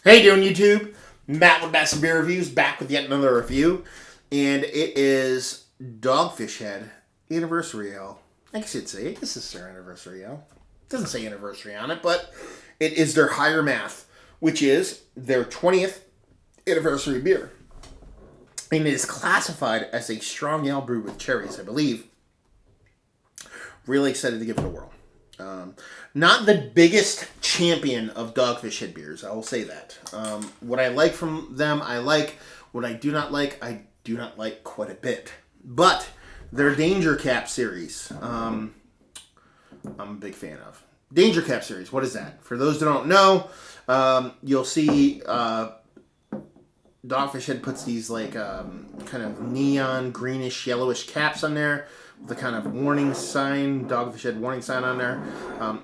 Hey, doing YouTube? Matt with Best Beer Reviews, back with yet another review, and it is Dogfish Head Anniversary Ale. I guess you'd say this is their anniversary ale. It doesn't say anniversary on it, but it is their higher math, which is their 20th anniversary beer, and it is classified as a strong ale brewed with cherries, I believe. Really excited to give it a whirl. Not the biggest champion of Dogfish Head beers, I will say that. What I like from them, I like. What I do not like quite a bit. But their Danger Cap series, I'm a big fan of. Danger Cap series, what is that? For those that don't know, you'll see Dogfish Head puts these like kind of neon, greenish, yellowish caps on there. The kind of warning sign, Dogfish Head warning sign on there.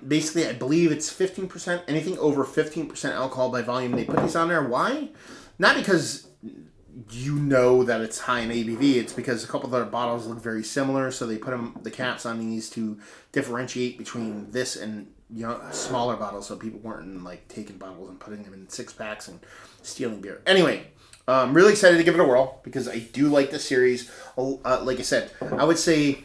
Basically, I believe it's 15%. Anything over 15% alcohol by volume, they put these on there. Why? Not because you know that it's high in ABV. It's because a couple of their bottles look very similar, so they put the caps on these to differentiate between this and smaller bottles, so people weren't like taking bottles and putting them in 6-packs and stealing beer. Anyway. I'm really excited to give it a whirl because I do like the series. Like I said, I would say,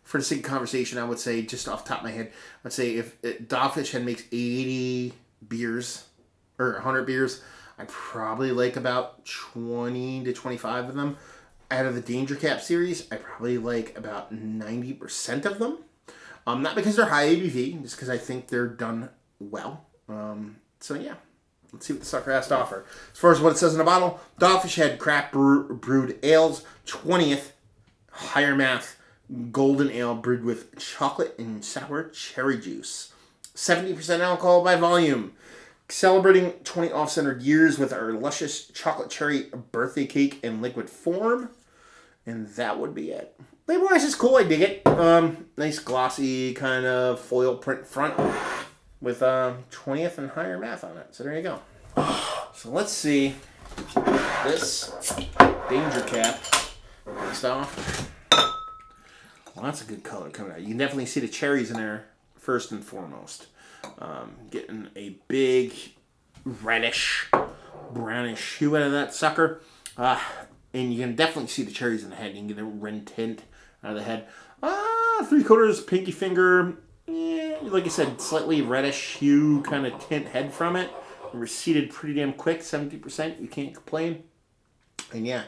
for the sake of conversation, I would say, just off the top of my head, I'd say if Dogfish Head makes 80 beers, or 100 beers, I probably like about 20 to 25 of them. Out of the Danger Cap series, I probably like about 90% of them. Not because they're high ABV, just because I think they're done well. So yeah. Let's see what the sucker has to offer. As far as what it says in the bottle, Dogfish Head Craft Brewed Ales, 20th higher math golden ale brewed with chocolate and sour cherry juice. 70% alcohol by volume. Celebrating 20 off-centered years with our luscious chocolate cherry birthday cake in liquid form. And that would be it. Label-wise is cool. I dig it. Nice glossy kind of foil print front. With 20th and higher math on it. So there you go. So let's see this Danger Cap based off. Well, that's a good color coming out. You can definitely see the cherries in there first and foremost. Getting a big reddish, brownish hue out of that sucker. And you can definitely see the cherries in the head. You can get a red tint out of the head. 3/4 pinky finger. Yeah, like I said, slightly reddish hue kind of tint head from it. Receded pretty damn quick, 70%. You can't complain. And yeah,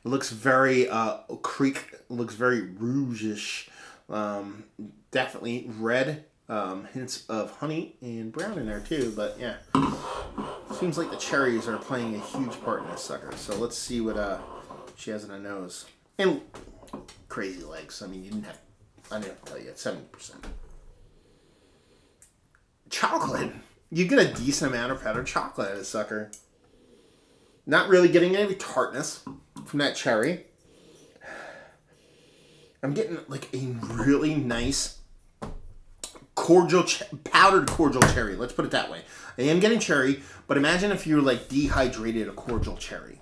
it looks very creek. Looks very rouge-ish. Definitely red. Hints of honey and brown in there too. But yeah, seems like the cherries are playing a huge part in this sucker. So let's see what she has in her nose. And crazy legs. I mean, I didn't tell you, it's 70%. Chocolate. You get a decent amount of powdered chocolate out of this sucker. Not really getting any tartness from that cherry. I'm getting like a really nice powdered cordial cherry. Let's put it that way. I am getting cherry, but imagine if you like dehydrated a cordial cherry.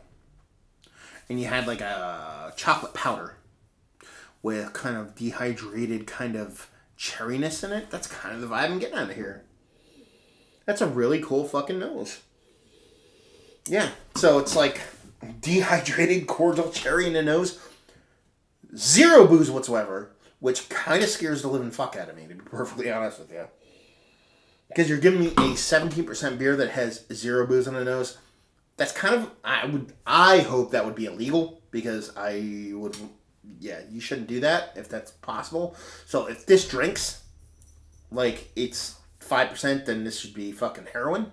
And you had like a chocolate powder with kind of dehydrated kind of cherryness in it. That's kind of the vibe I'm getting out of here. That's a really cool fucking nose. Yeah, so it's like dehydrated cordial cherry in the nose. Zero booze whatsoever, which kind of scares the living fuck out of me, to be perfectly honest with you. Because you're giving me a 17% beer that has zero booze on the nose. That's kind of, I hope that would be illegal, because you shouldn't do that if that's possible. So if this drinks like it's 5%, then this should be fucking heroin.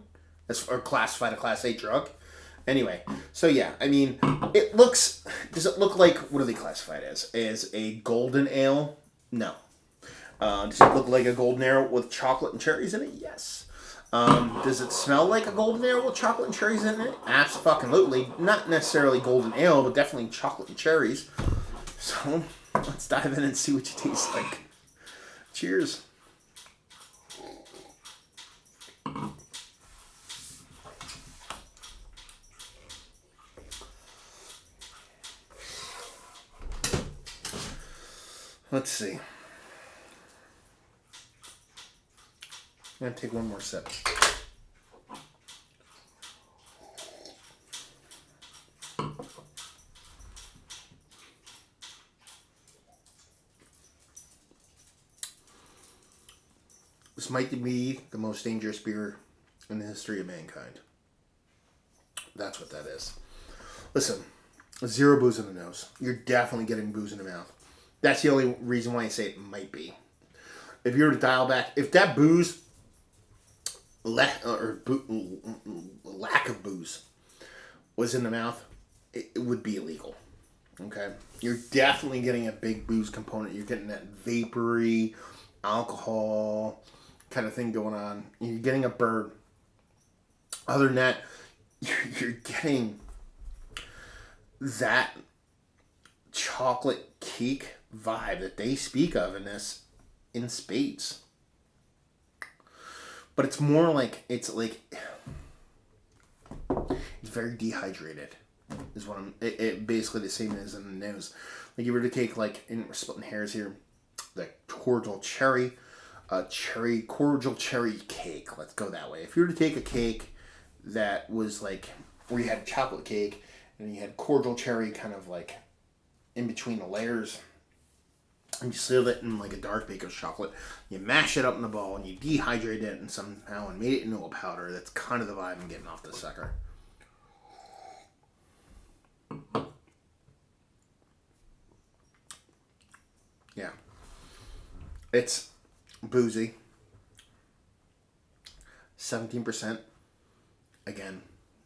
Or classified a Class 8 drug. Anyway, so yeah, I mean, does it look like, what do they classify it as? As a golden ale? No. Does it look like a golden ale with chocolate and cherries in it? Yes. Does it smell like a golden ale with chocolate and cherries in it? Absolutely. Not necessarily golden ale, but definitely chocolate and cherries. So, let's dive in and see what it tastes like. Cheers. Let's see. I'm going to take one more sip. This might be the most dangerous beer in the history of mankind. That's what that is. Listen, 0 booze in the nose. You're definitely getting booze in the mouth. That's the only reason why I say it might be. If you were to dial back, if that booze, lack of booze, was in the mouth, it would be illegal. Okay? You're definitely getting a big booze component. You're getting that vapory, alcohol kind of thing going on. You're getting a burn. Other than that, you're getting that chocolate cake vibe that they speak of in this in spades. But it's more like it's very dehydrated is what it basically the same as in the nose. Like you were to take we're splitting hairs here, the cordial cherry cordial cherry cake. Let's go that way. If you were to take a cake that was like where you had chocolate cake and you had cordial cherry kind of like in between the layers, and you seal it in like a dark baker's chocolate, you mash it up in a ball and you dehydrate it and somehow and made it into a powder. That's kind of the vibe I'm getting off this sucker. Yeah. It's boozy. 17%. Again,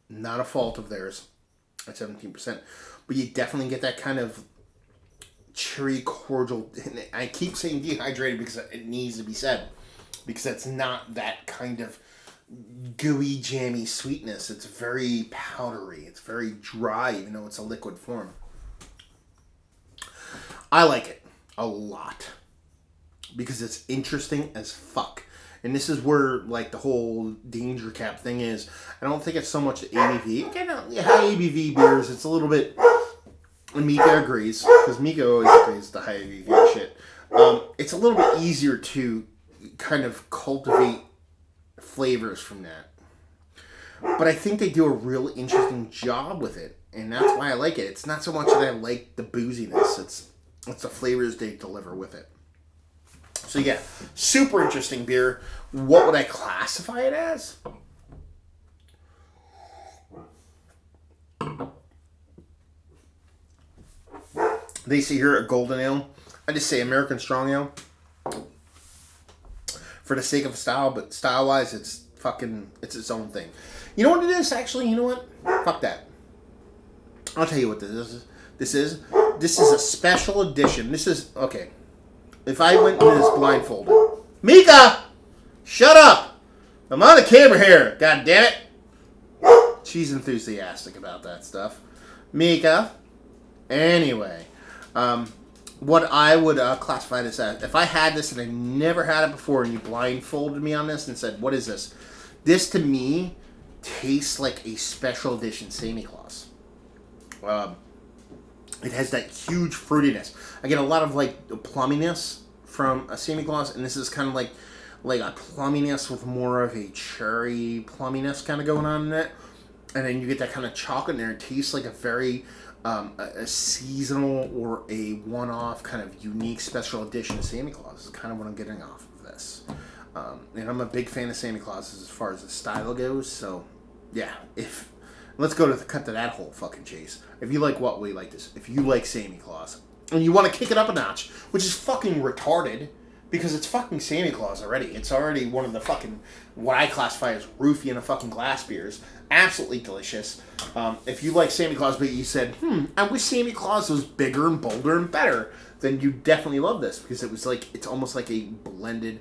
not a fault of theirs at 17%. But you definitely get that kind of cherry cordial. I keep saying dehydrated because it needs to be said. Because it's not that kind of gooey, jammy sweetness. It's very powdery. It's very dry, even though it's a liquid form. I like it a lot. Because it's interesting as fuck. And this is where, like, the whole danger cap thing is. I don't think it's so much the ABV. Again, high ABV beers, it's a little bit... And Mika agrees, because Mika always agrees the high ABV shit. It's a little bit easier to kind of cultivate flavors from that. But I think they do a real interesting job with it. And that's why I like it. It's not so much that I like the booziness. It's the flavors they deliver with it. So yeah, super interesting beer. What would I classify it as? They say here a golden ale. I just say American Strong Ale. For the sake of style, but style-wise, it's its own thing. You know what it is, actually? You know what? Fuck that. I'll tell you what this is. This is a special edition. This is, okay. If I went into this blindfolded. Mika! Shut up! I'm on the camera here. God damn it. She's enthusiastic about that stuff. Mika. Anyway. What I would classify this as. If I had this and I never had it before and you blindfolded me on this and said, what is this? This to me tastes like a special edition Santa Claus. It has that huge fruitiness. I get a lot of like plumminess from a Santa Claus, and this is kind of like a plumminess with more of a cherry plumminess kind of going on in it. And then you get that kind of chocolate in there. It tastes like a very a seasonal or a one-off kind of unique special edition Santa Claus. Is kind of what I'm getting off of this. And I'm a big fan of Santa Claus as far as the style goes. So yeah, let's go to cut to that whole fucking chase. If you like what we like this, if you like Santa Claus, and you want to kick it up a notch, which is fucking retarded, because it's fucking Santa Claus already. It's already one of the fucking, what I classify as roofie and a fucking glass beers. Absolutely delicious. If you like Santa Claus, but you said, I wish Santa Claus was bigger and bolder and better, then you definitely love this, because it was like, it's almost like a blended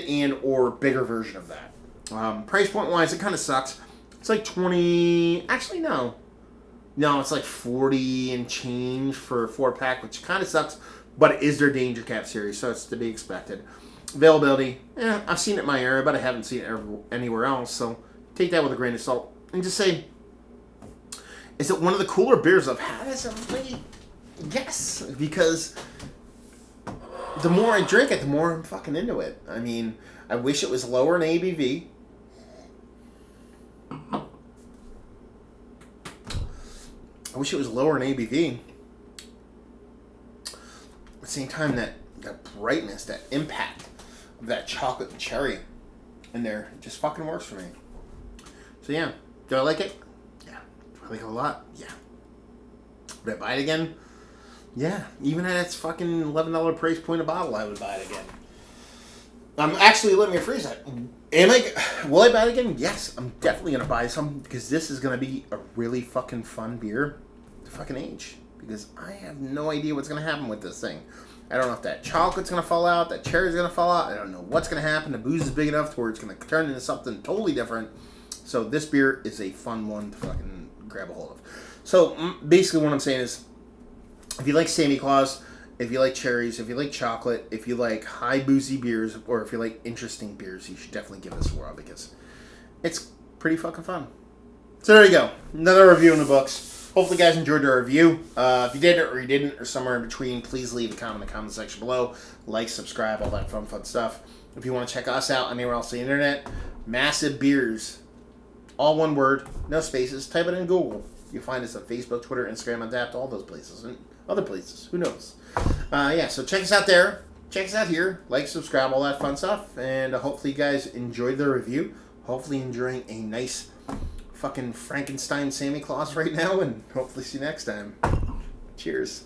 and or bigger version of that. Price point wise, it kind of sucks. It's like 20, actually no, it's like 40 and change for a 4-pack, which kind of sucks, but it is their Danger Cap series, so it's to be expected. Availability, I've seen it in my area, but I haven't seen it anywhere else, so take that with a grain of salt, and just say, is it one of the cooler beers I've had as of late? Yes, because the more I drink it, the more I'm fucking into it. I mean, I wish it was lower in ABV. I wish it was lower in ABV. At the same time, that brightness, that impact that chocolate and cherry in there. It just fucking works for me. So yeah, do I like it? Yeah. Do I like it a lot? Yeah. Would I buy it again? Yeah. Even at its fucking $11 price point a bottle, I would buy it again. Actually, let me rephrase that. Will I buy it again? Yes, I'm definitely going to buy some because this is going to be a really fucking fun beer to fucking age. Because I have no idea what's going to happen with this thing. I don't know if that chocolate's going to fall out, that cherry's going to fall out. I don't know what's going to happen. The booze is big enough to where it's going to turn into something totally different. So this beer is a fun one to fucking grab a hold of. So basically what I'm saying is, if you like Santa Claus, if you like cherries, if you like chocolate, if you like high boozy beers, or if you like interesting beers, you should definitely give this a whirl because it's pretty fucking fun. So there you go. Another review in the books. Hopefully you guys enjoyed the review. If you did or you didn't, or somewhere in between, please leave a comment in the comment section below. Like, subscribe, all that fun stuff. If you want to check us out anywhere else on the internet, Massive Beers. All one word, no spaces. Type it in Google. You'll find us on Facebook, Twitter, Instagram, Untappd, all those places. And other places. Who knows? So check us out there. Check us out here. Like, subscribe, all that fun stuff. And hopefully you guys enjoyed the review. Hopefully enjoying a nice fucking Frankenstein Santa Claus right now. And hopefully see you next time. Cheers.